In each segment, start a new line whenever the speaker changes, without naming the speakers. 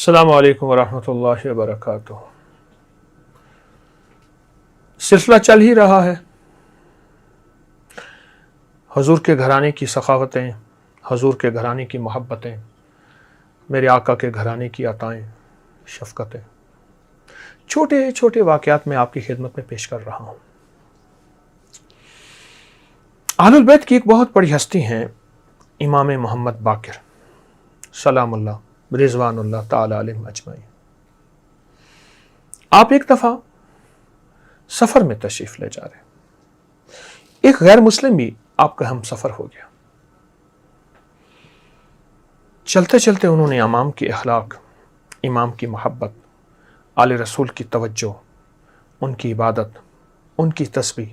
السلام علیکم ورحمۃ اللہ وبرکاتہ۔ سلسلہ چل ہی رہا ہے حضور کے گھرانے کی سخاوتیں، حضور کے گھرانے کی محبتیں، میرے آقا کے گھرانے کی عطائیں، شفقتیں، چھوٹے چھوٹے واقعات میں آپ کی خدمت میں پیش کر رہا ہوں۔ اہل البیت کی ایک بہت بڑی ہستی ہیں امام محمد باقر سلام اللہ رضوان اللہ تعالی علیہم اجمعین۔ آپ ایک دفعہ سفر میں تشریف لے جا رہے، ایک غیر مسلم بھی آپ کا ہم سفر ہو گیا۔ چلتے چلتے انہوں نے امام کی اخلاق، امام کی محبت، آل رسول کی توجہ، ان کی عبادت، ان کی تسبیح،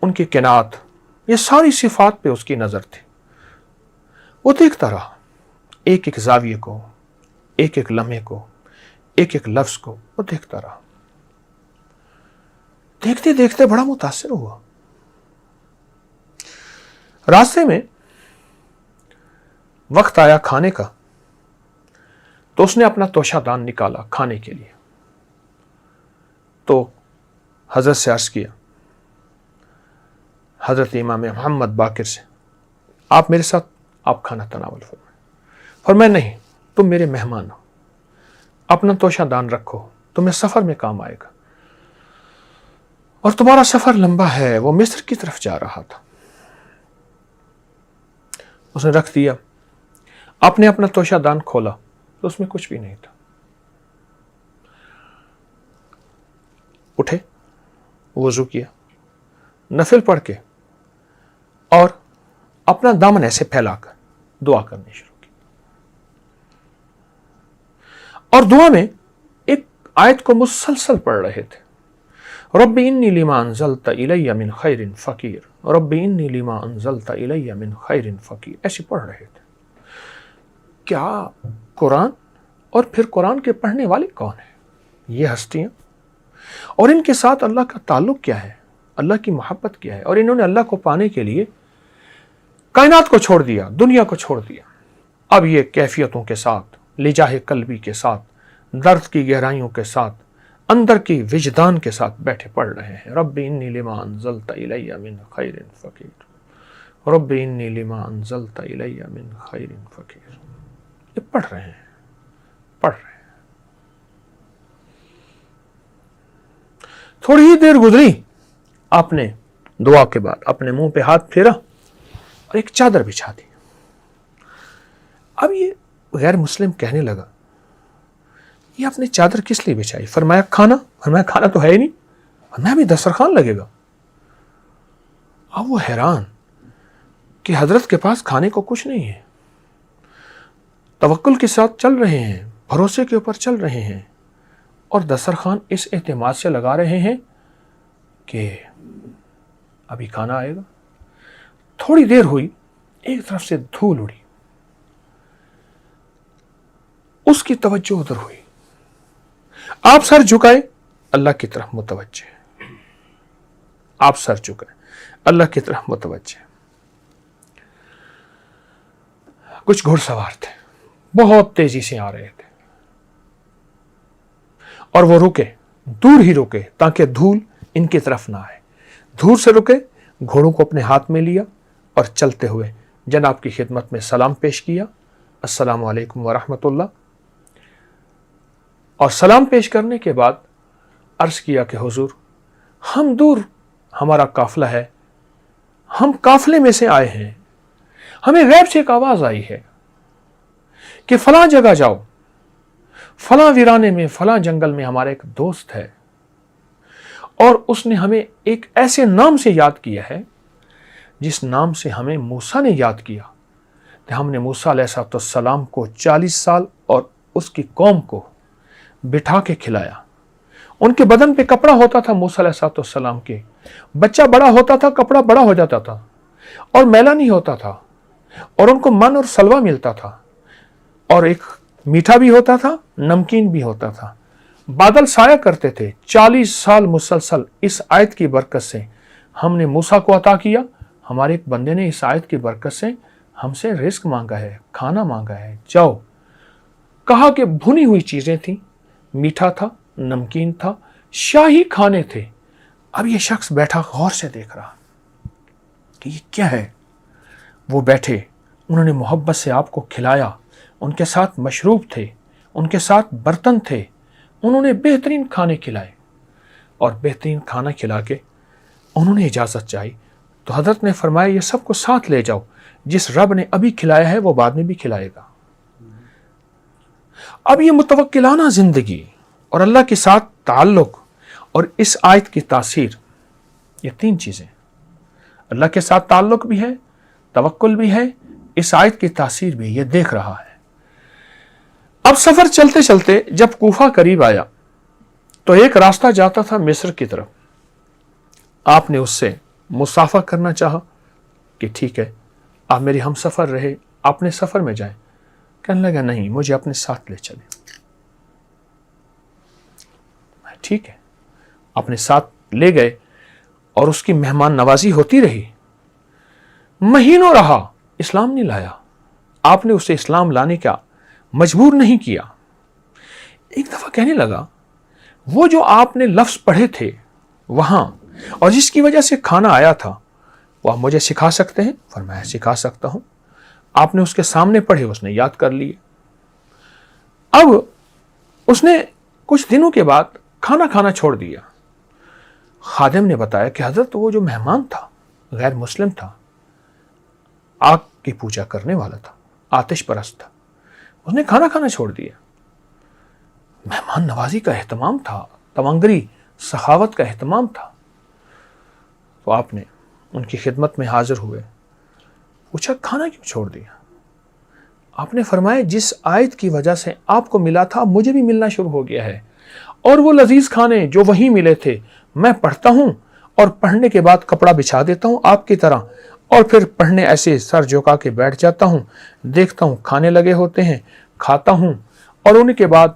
ان کی قناعت، یہ ساری صفات پہ اس کی نظر تھی۔ وہ دیکھتا رہا ایک ایک زاویے کو، ایک ایک لمحے کو، ایک ایک لفظ کو، وہ دیکھتا رہا۔ دیکھتے دیکھتے بڑا متاثر ہوا۔ راستے میں وقت آیا کھانے کا، تو اس نے اپنا توشہ دان نکالا کھانے کے لیے۔ تو حضرت سے عرض کیا، حضرت امام محمد باقر سے، آپ میرے ساتھ آپ کھانا تناول فرمائیں۔ فرمایا نہیں، تم میرے مہمان ہو، اپنا توشہ دان رکھو، تمہیں سفر میں کام آئے گا، اور تمہارا سفر لمبا ہے۔ وہ مصر کی طرف جا رہا تھا، اس نے رکھ دیا۔ آپ نے اپنا توشہ دان کھولا تو اس میں کچھ بھی نہیں تھا۔ اٹھے، وضو کیا، نفل پڑھ کے، اور اپنا دامن ایسے پھیلا کر دعا کرنی شروع کی، اور دعا میں ایک آیت کو مسلسل پڑھ رہے تھے، رب انی لما انزلت الی من خیر فقیر، رب انی لما انزلت الی من خیر فقیر، ایسے پڑھ رہے تھے۔ کیا قرآن اور پھر قرآن کے پڑھنے والے کون ہیں؟ یہ ہستیاں، اور ان کے ساتھ اللہ کا تعلق کیا ہے، اللہ کی محبت کیا ہے، اور انہوں نے اللہ کو پانے کے لیے کائنات کو چھوڑ دیا، دنیا کو چھوڑ دیا۔ اب یہ کیفیتوں کے ساتھ، لجاہ قلبی کے ساتھ، درد کی گہرائیوں کے ساتھ، اندر کی وجدان کے ساتھ بیٹھے پڑھ رہے ہیں، رب انی لما انزلت الی من خیر فقیر، رب انی لما انزلت الی من خیر فقیر۔ یہ پڑھ رہے ہیں، پڑھ رہے ہیں۔ تھوڑی ہی دیر گزری، آپ نے دعا کے بعد اپنے منہ پہ ہاتھ پھیرا اور ایک چادر بچھا دی۔ اب یہ غیر مسلم کہنے لگا، یہ آپ نے چادر کس لیے بچھائی؟ فرمایا کھانا۔ فرمایا کھانا تو ہے ہی نہیں، فرمایا ابھی دسترخوان لگے گا۔ اب وہ حیران کہ حضرت کے پاس کھانے کو کچھ نہیں ہے، توکل کے ساتھ چل رہے ہیں، بھروسے کے اوپر چل رہے ہیں، اور دسترخوان اس اعتماد سے لگا رہے ہیں کہ ابھی کھانا آئے گا۔ تھوڑی دیر ہوئی، ایک طرف سے دھول اڑی، اس کی توجہ ادھر ہوئی، آپ سر جھکائے، اللہ کی طرف متوجہ، آپ سر جھکائے، اللہ کی طرف متوجہ۔ کچھ گھڑ سوار تھے، بہت تیزی سے آ رہے تھے، اور وہ رکے، دور ہی رکے تاکہ دھول ان کی طرف نہ آئے۔ دور سے رکے، گھوڑوں کو اپنے ہاتھ میں لیا، اور چلتے ہوئے جناب کی خدمت میں سلام پیش کیا، السلام علیکم ورحمۃ اللہ۔ اور سلام پیش کرنے کے بعد عرض کیا کہ حضور، ہم دور، ہمارا قافلہ ہے، ہم قافلے میں سے آئے ہیں، ہمیں غیب سے ایک آواز آئی ہے کہ فلاں جگہ جاؤ، فلاں ویرانے میں، فلاں جنگل میں ہمارا ایک دوست ہے، اور اس نے ہمیں ایک ایسے نام سے یاد کیا ہے جس نام سے ہمیں موسیٰ نے یاد کیا، کہ ہم نے موسیٰ علیہ السلام کو 40 سال اور اس کی قوم کو بٹھا کے کھلایا۔ ان کے بدن پہ کپڑا ہوتا تھا موسیٰ علیہ السلام کے، بچہ بڑا ہوتا تھا، کپڑا بڑا ہو جاتا تھا، اور میلا نہیں ہوتا تھا، اور ان کو من اور سلوہ ملتا تھا، اور ایک میٹھا بھی ہوتا تھا، نمکین بھی ہوتا تھا۔ بادل سایہ کرتے تھے۔ 40 سال مسلسل اس آیت کی برکت سے ہم نے موسیٰ کو عطا کیا۔ ہمارے ایک بندے نے اس آیت کی برکت سے ہم سے رزق مانگا ہے، کھانا مانگا ہے، جاؤ کہا کہ بھنی ہوئی چیزیں تھیں، میٹھا تھا، نمکین تھا، شاہی کھانے تھے۔ اب یہ شخص بیٹھا غور سے دیکھ رہا کہ یہ کیا ہے۔ وہ بیٹھے، انہوں نے محبت سے آپ کو کھلایا، ان کے ساتھ مشروب تھے، ان کے ساتھ برتن تھے، انہوں نے بہترین کھانے کھلائے، اور بہترین کھانا کھلا کے انہوں نے اجازت چاہی تو حضرت نے فرمایا یہ سب کو ساتھ لے جاؤ، جس رب نے ابھی کھلایا ہے وہ بعد میں بھی کھلائے گا۔ اب یہ متوکلانہ زندگی اور اللہ کے ساتھ تعلق اور اس آیت کی تاثیر، یہ تین چیزیں، اللہ کے ساتھ تعلق بھی ہے، توکل بھی ہے، اس آیت کی تاثیر بھی، یہ دیکھ رہا ہے۔ اب سفر چلتے چلتے جب کوفہ قریب آیا تو ایک راستہ جاتا تھا مصر کی طرف۔ آپ نے اس سے مصافحہ کرنا چاہا کہ ٹھیک ہے آپ میری ہم سفر رہے، اپنے سفر میں جائیں۔ کہنے لگا نہیں، مجھے اپنے ساتھ لے چلیں۔ ٹھیک ہے، اپنے ساتھ لے گئے اور اس کی مہمان نوازی ہوتی رہی، مہینوں رہا، اسلام نہیں لایا۔ آپ نے اسے اسلام لانے کا مجبور نہیں کیا۔ ایک دفعہ کہنے لگا وہ جو آپ نے لفظ پڑھے تھے وہاں اور جس کی وجہ سے کھانا آیا تھا، وہ آپ مجھے سکھا سکتے ہیں؟ فرمایا سکھا سکتا ہوں۔ آپ نے اس کے سامنے پڑھے، اس نے یاد کر لیے۔ اب اس نے کچھ دنوں کے بعد کھانا کھانا چھوڑ دیا۔ خادم نے بتایا کہ حضرت وہ جو مہمان تھا غیر مسلم تھا، آگ کی پوجا کرنے والا تھا، آتش پرست تھا، اس نے کھانا کھانا چھوڑ دیا۔ مہمان نوازی کا اہتمام تھا، تمنگری سخاوت کا اہتمام تھا۔ تو آپ نے ان کی خدمت میں حاضر ہوئے، پوچھا کھانا کیوں چھوڑ دیا؟ آپ نے فرمایا جس آیت کی وجہ سے آپ کو ملا تھا مجھے بھی ملنا شروع ہو گیا ہے، اور وہ لذیذ کھانے جو وہیں ملے تھے میں پڑھتا ہوں اور پڑھنے کے بعد کپڑا بچھا دیتا ہوں آپ کی طرح، اور پھر پڑھنے ایسے سر جھکا کے بیٹھ جاتا ہوں، دیکھتا ہوں کھانے لگے ہوتے ہیں، کھاتا ہوں، اور ان کے بعد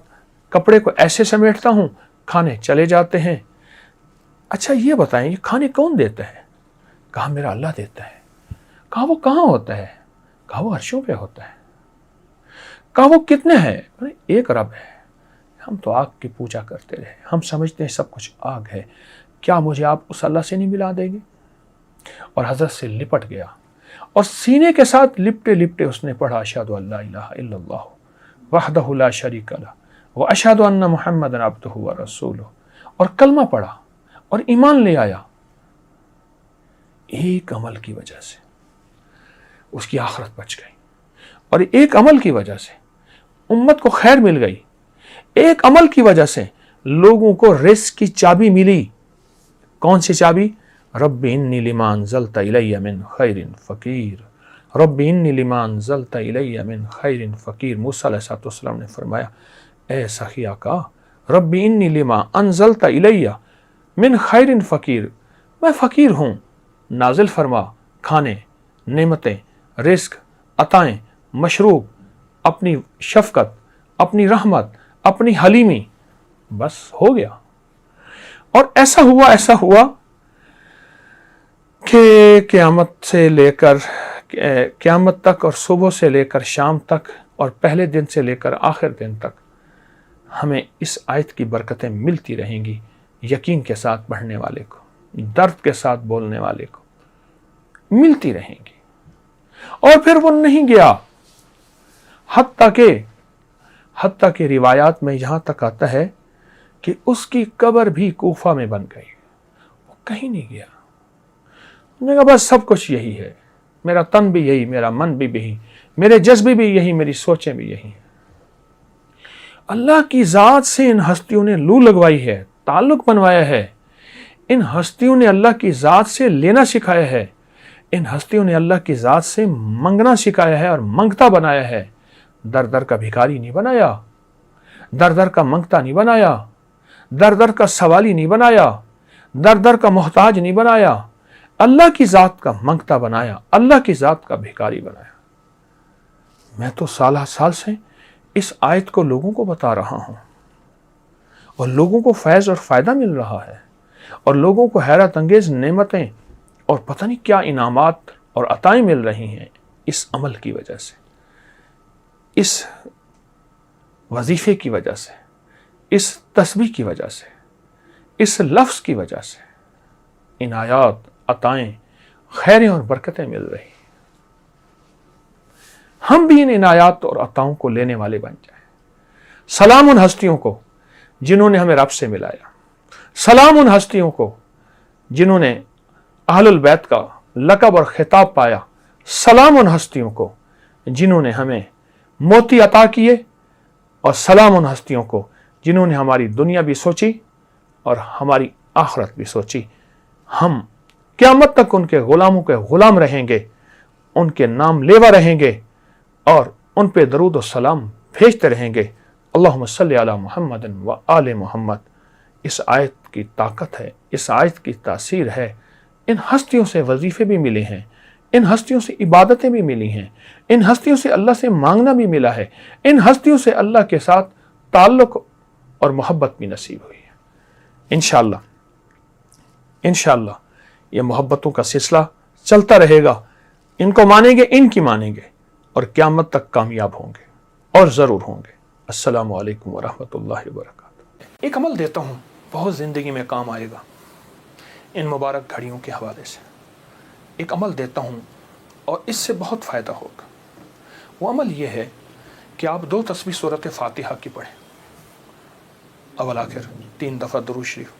کپڑے کو ایسے سمیٹتا ہوں، کھانے چلے جاتے ہیں۔ اچھا یہ بتائیں یہ کھانے کون دیتا ہے؟ کہا میرا اللہ دیتا ہے۔ کہا وہ کہاں ہوتا ہے؟ کہا وہ عرشوں پہ ہوتا ہے۔ کہا وہ کتنے ہیں؟ ایک رب ہے، ہم تو آگ کی پوجا کرتے رہے، ہم سمجھتے ہیں سب کچھ آگ ہے، کیا مجھے آپ اس اللہ سے نہیں ملا دیں گے؟ اور حضرت سے لپٹ گیا اور سینے کے ساتھ لپٹے لپٹے اس نے پڑھا اشہد ان لا الہ الا اللہ وحدہ لا شریک لہ واشہد ان محمدا عبدہ ورسولہ، اور کلمہ پڑھا اور ایمان لے آیا۔ ایک عمل کی وجہ سے اس کی آخرت بچ گئی، اور ایک عمل کی وجہ سے امت کو خیر مل گئی، ایک عمل کی وجہ سے لوگوں کو رزق کی چابی ملی۔ کون سی چابی؟ رب انی لما انزلت الی من خیر فقیر، رب انی لما انزلت الی من خیر فقیر۔ موسیٰ علیہ السلام نے فرمایا اے سخی آقا، رب انی لما انزلت الی من خیر فقیر، میں فقیر ہوں، نازل فرما کھانے، نعمتیں، رزق، عطائیں، مشروب، اپنی شفقت، اپنی رحمت، اپنی حلیمی، بس ہو گیا۔ اور ایسا ہوا کہ قیامت سے لے کر قیامت تک، اور صبح سے لے کر شام تک، اور پہلے دن سے لے کر آخر دن تک ہمیں اس آیت کی برکتیں ملتی رہیں گی، یقین کے ساتھ پڑھنے والے کو، درد کے ساتھ بولنے والے کو ملتی رہیں گی۔ اور پھر وہ نہیں گیا، حتیٰ کہ روایات میں یہاں تک آتا ہے کہ اس کی قبر بھی کوفہ میں بن گئی، وہ کہیں نہیں گیا۔ میں نے کہا بس سب کچھ یہی ہے، میرا تن بھی یہی، میرا من بھی یہی، میرے جذبے بھی یہی، میری سوچیں بھی یہی ہیں۔ اللہ کی ذات سے ان ہستیوں نے لو لگوائی ہے، تعلق بنوایا ہے، ان ہستیوں نے اللہ کی ذات سے لینا سکھایا ہے، ان ہستیوں نے اللہ کی ذات سے منگنا سکھایا ہے اور منگتا بنایا ہے۔ در در کا بھکاری نہیں بنایا، در در کا منگتا نہیں بنایا، در در کا سوالی نہیں بنایا، در در کا محتاج نہیں بنایا، اللہ کی ذات کا منگتا بنایا، اللہ کی ذات کا بھکاری بنایا۔ میں تو سالہ سال سے اس آیت کو لوگوں کو بتا رہا ہوں، اور لوگوں کو فیض اور فائدہ مل رہا ہے، اور لوگوں کو حیرت انگیز نعمتیں اور پتہ نہیں کیا انعامات اور عطائیں مل رہی ہیں اس عمل کی وجہ سے، اس وظیفے کی وجہ سے، اس تسبیح کی وجہ سے، اس لفظ کی وجہ سے عنایات، عطائیں، خیریں اور برکتیں مل رہی ہیں۔ ہم بھی ان عنایات اور عطاؤں کو لینے والے بن جائیں۔ سلام ان ہستیوں کو جنہوں نے ہمیں رب سے ملایا، سلام ان ہستیوں کو جنہوں نے اہل البیت کا لقب اور خطاب پایا، سلام ان ہستیوں کو جنہوں نے ہمیں موتی عطا کیے، اور سلام ان ہستیوں کو جنہوں نے ہماری دنیا بھی سوچی اور ہماری آخرت بھی سوچی۔ ہم قیامت تک ان کے غلاموں کے غلام رہیں گے، ان کے نام لیوا رہیں گے اور ان پہ درود و سلام بھیجتے رہیں گے۔ اللہم صلی علی محمد و آل محمد۔ اس آیت کی طاقت ہے، اس آیت کی تاثیر ہے۔ ان ہستیوں سے وظیفے بھی ملے ہیں، ان ہستیوں سے عبادتیں بھی ملی ہیں، ان ہستیوں سے اللہ سے مانگنا بھی ملا ہے، ان ہستیوں سے اللہ کے ساتھ تعلق اور محبت بھی نصیب ہوئی ہے۔ انشاءاللہ یہ محبتوں کا سلسلہ چلتا رہے گا۔ ان کو مانیں گے، ان کی مانیں گے اور قیامت تک کامیاب ہوں گے، اور ضرور ہوں گے۔ السلام علیکم ورحمۃ اللہ وبرکاتہ۔ ایک عمل دیتا ہوں، بہت زندگی میں کام آئے گا ان مبارک گھڑیوں کے حوالے سے۔ ایک عمل دیتا ہوں اور اس سے بہت فائدہ ہوگا۔ وہ عمل یہ ہے کہ آپ 2 تسبیح سورۃ فاتحہ کی پڑھیں، اول آخر 3 دفعہ درود شریف،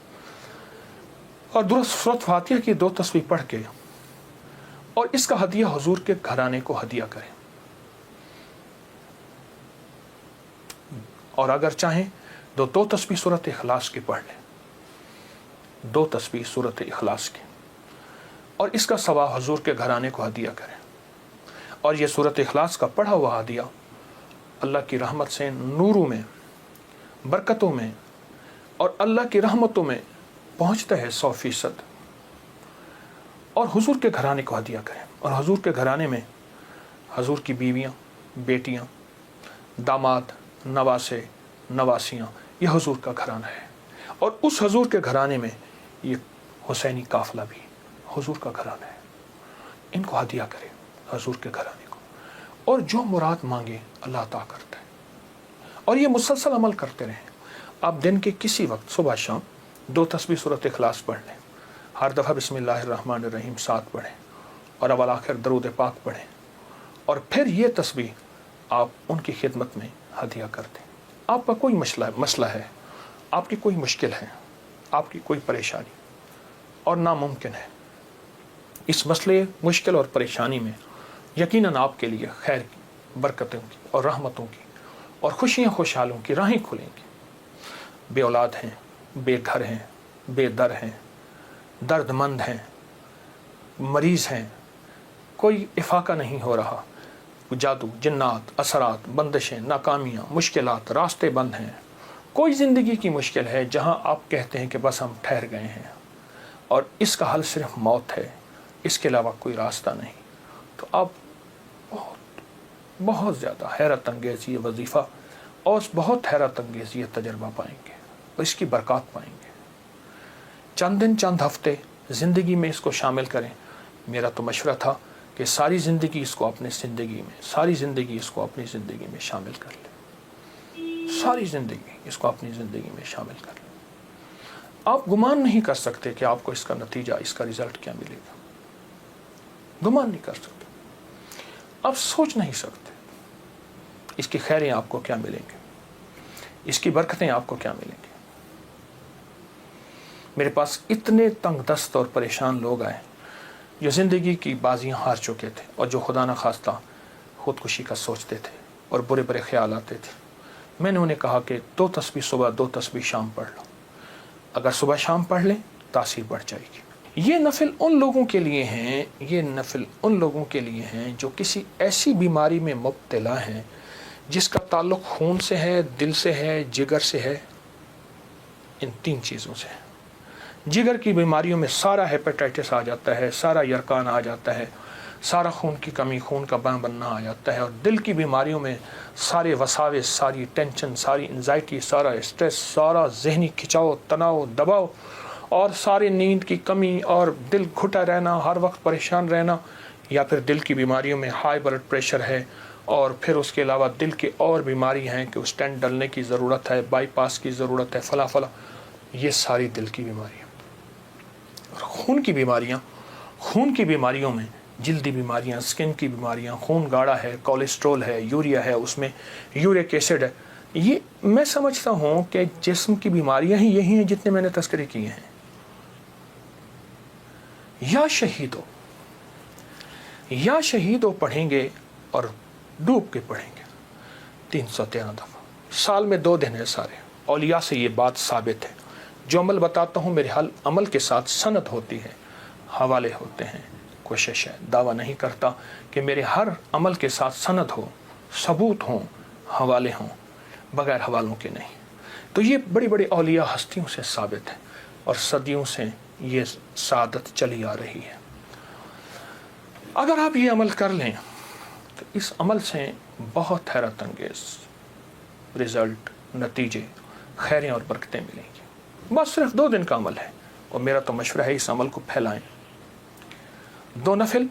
اور سورۃ فاتحہ کی 2 تسبیح پڑھ کے اور اس کا ہدیہ حضور کے گھرانے کو ہدیہ کریں۔ اور اگر چاہیں تو 2 تسبیح سورۃ اخلاص کی پڑھ لیں، 2 تسبیح سورۃ اخلاص کی، اور اس کا ثواب حضور کے گھرانے کو ہدیہ کریں۔ اور یہ سورۃ اخلاص کا پڑھا ہوا ہدیہ اللہ کی رحمت سے نوروں میں، برکتوں میں اور اللہ کی رحمتوں میں پہنچتا ہے 100%۔ اور حضور کے گھرانے کو ہدیہ کریں۔ اور حضور کے گھرانے میں حضور کی بیویاں، بیٹیاں، داماد، نواسے، نواسیاں، یہ حضور کا گھرانہ ہے۔ اور اس حضور کے گھرانے میں یہ حسینی قافلہ بھی حضور کا گھرانہ ہے۔ ان کو ہدیہ کریں، حضور کے گھرانے کو، اور جو مراد مانگے اللہ عطا کرتا ہے۔ اور یہ مسلسل عمل کرتے رہیں۔ آپ دن کے کسی وقت صبح شام 2 تسبیح سورۃ اخلاص پڑھ لیں، ہر دفعہ بسم اللہ الرحمن الرحیم 7 پڑھیں، اور اول آخر درود پاک پڑھیں، اور پھر یہ تسبیح آپ ان کی خدمت میں ہدیہ کر دیں۔ آپ کا کوئی مسئلہ ہے، آپ کی کوئی مشکل ہے، آپ کی کوئی پریشانی اور ناممکن ہے، اس مسئلے، مشکل اور پریشانی میں یقیناً آپ کے لیے خیر کی، برکتوں کی اور رحمتوں کی اور خوشیاں خوشحالوں کی راہیں کھلیں گی۔ بے اولاد ہیں، بے گھر ہیں، بے در ہیں، درد مند ہیں، مریض ہیں، کوئی افاقہ نہیں ہو رہا، جادو، جنات، اثرات، بندشیں، ناکامیاں، مشکلات، راستے بند ہیں، کوئی زندگی کی مشکل ہے جہاں آپ کہتے ہیں کہ بس ہم ٹھہر گئے ہیں اور اس کا حل صرف موت ہے، اس کے علاوہ کوئی راستہ نہیں، تو آپ بہت زیادہ حیرت انگیز یہ وظیفہ اور بہت حیرت انگیز یہ تجربہ پائیں گے اور اس کی برکات پائیں گے۔ چند دن، چند ہفتے زندگی میں اس کو شامل کریں۔ میرا تو مشورہ تھا کہ ساری زندگی اس کو اپنی زندگی میں، ساری زندگی اس کو اپنی زندگی میں شامل کر لیں، ساری زندگی اس کو اپنی زندگی میں شامل کر لیں۔ آپ گمان نہیں کر سکتے کہ آپ کو اس کا نتیجہ، اس کا رزلٹ کیا ملے گا، گمان نہیں کر سکتے، آپ سوچ نہیں سکتے اس کی خیریں آپ کو کیا ملیں گے، اس کی برکتیں آپ کو کیا ملیں گی۔ میرے پاس اتنے تنگ دست اور پریشان لوگ آئے جو زندگی کی بازیاں ہار چکے تھے اور جو خدا نخواستہ خودکشی کا سوچتے تھے اور برے برے خیال آتے تھے۔ میں نے انہیں کہا کہ 2 تسبیح صبح، 2 تسبیح شام پڑھ لو۔ اگر صبح شام پڑھ لیں تاثیر بڑھ جائے گی۔ یہ نفل ان لوگوں کے لیے ہیں، یہ نفل ان لوگوں کے لیے ہیں جو کسی ایسی بیماری میں مبتلا ہیں جس کا تعلق خون سے ہے، دل سے ہے، جگر سے ہے، ان 3 چیزوں سے ہے۔ جگر کی بیماریوں میں سارا ہیپیٹائٹس آ جاتا ہے، سارا یرکان آ جاتا ہے، سارا خون کی کمی، خون کا بننا آ جاتا ہے، اور دل کی بیماریوں میں سارے وساوس، ساری ٹینشن، ساری انزائٹی، سارا اسٹریس، سارا ذہنی کھچاؤ، تناؤ، دباؤ، اور سارے نیند کی کمی اور دل گھٹا رہنا، ہر وقت پریشان رہنا، یا پھر دل کی بیماریوں میں ہائی بلڈ پریشر ہے اور پھر اس کے علاوہ دل کے اور بیماری ہیں کہ اسٹینٹ ڈلنے کی ضرورت ہے، بائی پاس کی ضرورت ہے، فلاں فلاں، یہ ساری دل کی بیماریاں. اور خون کی بیماریوں میں جلدی بیماریاں، اسکن کی بیماریاں، خون گاڑھا ہے، کولیسٹرول ہے، یوریا ہے، اس میں یورک ایسڈ ہے. یہ میں سمجھتا ہوں کہ جسم کی بیماریاں ہی یہی ہیں جتنے میں نے تذکرے کیے ہیں. یا شہیدو پڑھیں گے اور ڈوب کے پڑھیں گے 313 دفعہ. سال میں 2 دن ہے سارے. اولیاء سے یہ بات ثابت ہے. جو عمل بتاتا ہوں میرے عمل کے ساتھ سند ہوتی ہے، حوالے ہوتے ہیں. کوشش ہے، دعویٰ نہیں کرتا کہ میرے ہر عمل کے ساتھ سند ہو، ثبوت ہوں، حوالے ہوں، بغیر حوالوں کے نہیں. تو یہ بڑی بڑی اولیاء ہستیوں سے ثابت ہے اور صدیوں سے یہ سعادت چلی آ رہی ہے. اگر آپ یہ عمل کر لیں تو اس عمل سے بہت حیرت انگیز رزلٹ، نتیجے، خیریں اور برکتیں ملیں گی. بس صرف 2 دن کا عمل ہے اور میرا تو مشورہ ہے اس عمل کو پھیلائیں. 2 نفل،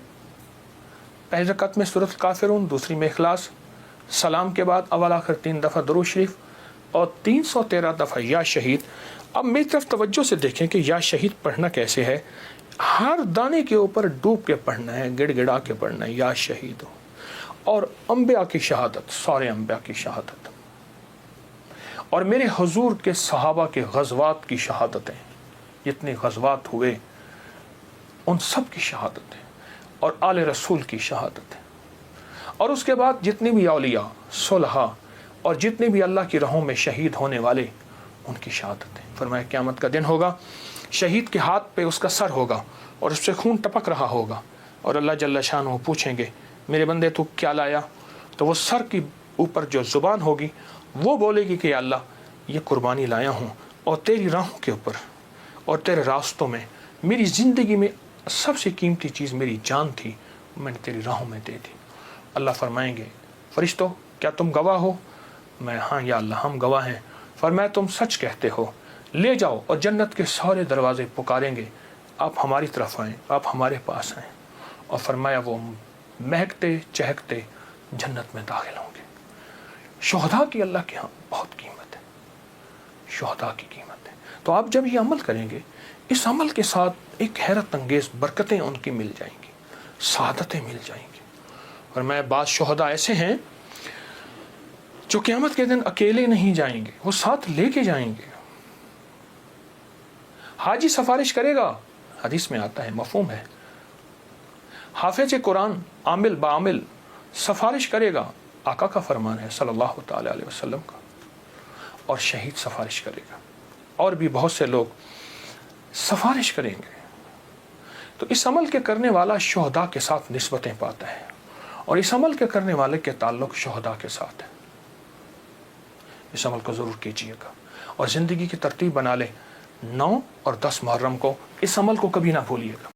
پہلی رکعت میں سورۃ الکافرون، دوسری میں اخلاص، سلام کے بعد اول آخر 3 دفعہ درود شریف اور 313 دفعہ یا شہید. اب میری طرف توجہ سے دیکھیں کہ یا شہید پڑھنا کیسے ہے. ہر دانے کے اوپر ڈوب کے پڑھنا ہے، گڑ گڑا کے پڑھنا ہے یا شہید ہو. اور انبیاء کی شہادت، سارے انبیاء کی شہادت، اور میرے حضور کے صحابہ کے غزوات کی شہادتیں، جتنے غزوات ہوئے ان سب کی شہادتیں، اور آل رسول کی شہادتیں، اور اس کے بعد جتنے بھی اولیاء، صلحاء اور جتنے بھی اللہ کی راہوں میں شہید ہونے والے ان کی شہادتیں. فرمایا قیامت کا دن ہوگا، شہید کے ہاتھ پہ اس کا سر ہوگا اور اس سے خون ٹپک رہا ہوگا، اور اللہ جل شانہ پوچھیں گے میرے بندے تو کیا لایا؟ تو وہ سر کی اوپر جو زبان ہوگی وہ بولے گی کہ یا اللہ یہ قربانی لایا ہوں، اور تیری راہوں کے اوپر اور تیرے راستوں میں میری زندگی میں سب سے قیمتی چیز میری جان تھی، میں نے تیری راہوں میں دے دی. اللہ فرمائیں گے فرشتوں کیا تم گواہ ہو؟ میں ہاں یا اللہ ہم گواہ ہیں. فرمایا تم سچ کہتے ہو، لے جاؤ. اور جنت کے سارے دروازے پکاریں گے آپ ہماری طرف آئیں، آپ ہمارے پاس آئیں. اور فرمایا وہ مہکتے چہکتے جنت میں داخل ہوں گے. شہداء کی اللہ کے ہاں بہت قیمت ہے، شہداء کی قیمت ہے. تو آپ جب یہ عمل کریں گے، اس عمل کے ساتھ ایک حیرت انگیز برکتیں ان کی مل جائیں گی، سعادتیں مل جائیں گی. اور میں بعض شہداء ایسے ہیں جو قیامت کے دن اکیلے نہیں جائیں گے، وہ ساتھ لے کے جائیں گے. حاجی سفارش کرے گا، حدیث میں آتا ہے، مفہوم ہے. حافظ قرآن عامل بعامل سفارش کرے گا، آقا کا فرمان ہے صلی اللہ تعالی علیہ وسلم کا. اور شہید سفارش کرے گا، اور بھی بہت سے لوگ سفارش کریں گے. تو اس عمل کے کرنے والا شہداء کے ساتھ نسبتیں پاتا ہے، اور اس عمل کے کرنے والے کے تعلق شہداء کے ساتھ ہے. اس عمل کو ضرور کیجیے گا اور زندگی کی ترتیب بنا لیں. 9 اور 10 محرم کو اس عمل کو کبھی نہ بھولیے گا.